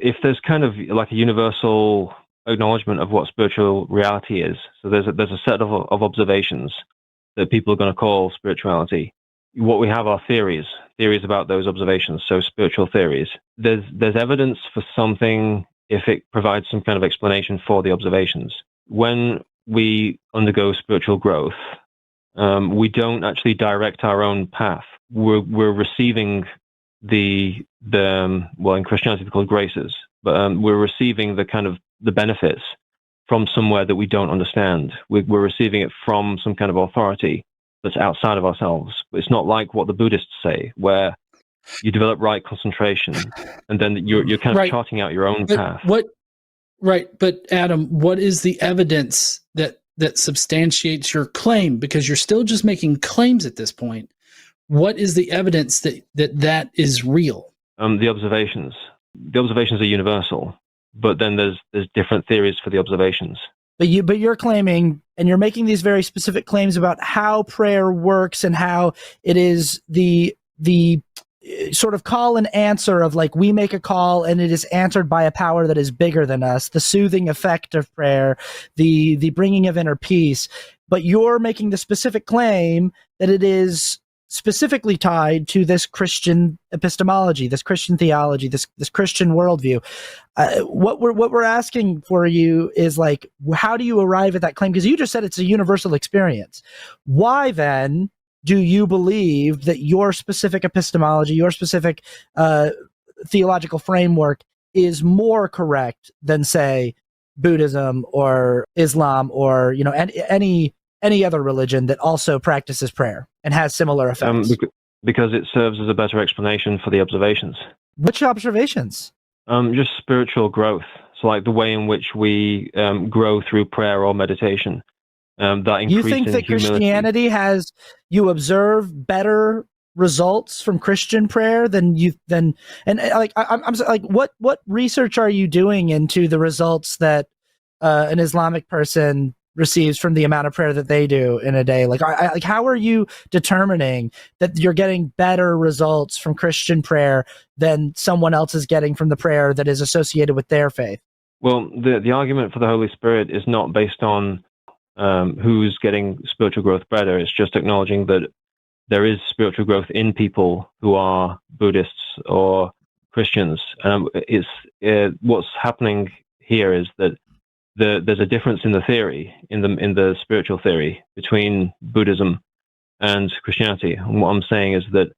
if there's kind of like a universal acknowledgement of what spiritual reality is, so there's a set of observations that people are going to call spirituality. What we have are theories about those observations, so spiritual theories. There's evidence for something if it provides some kind of explanation for the observations. When we undergo spiritual growth, we don't actually direct our own path. We're receiving well, in Christianity they're called graces, but we're receiving the kind of the benefits from somewhere that we don't understand. We're receiving it from some kind of authority that's outside of ourselves. It's not like what the Buddhists say, where you develop right concentration and then you're kind of charting out your own path. But Adam, what is the evidence that substantiates your claim? Because you're still just making claims at this point. What is the evidence that is real? The observations. The observations are universal, but then there's different theories for the observations. But you're claiming, and you're making these very specific claims about how prayer works and how it is the sort of call and answer of, like, we make a call and it is answered by a power that is bigger than us, the soothing effect of prayer, the bringing of inner peace. But you're making the specific claim that it is specifically tied to this Christian epistemology, this Christian theology, this Christian worldview. What we're asking for you is, like, how do you arrive at that claim? Because you just said it's a universal experience. Why then do you believe that your specific epistemology, your specific theological framework is more correct than, say, Buddhism or Islam or, you know, any other religion that also practices prayer and has similar effects? Because it serves as a better explanation for the observations. Which observations? Just spiritual growth. So, like, the way in which we grow through prayer or meditation. That increase. You think that Christianity you observe better results from Christian prayer I'm like, what research are you doing into the results that an Islamic person receives from the amount of prayer that they do in a day? Like, how are you determining that you're getting better results from Christian prayer than someone else is getting from the prayer that is associated with their faith? Well, the argument for the Holy Spirit is not based on who's getting spiritual growth better. It's just acknowledging that there is spiritual growth in people who are Buddhists or Christians. What's happening here is that there's a difference in the theory, in the spiritual theory between Buddhism and Christianity. And what I'm saying is that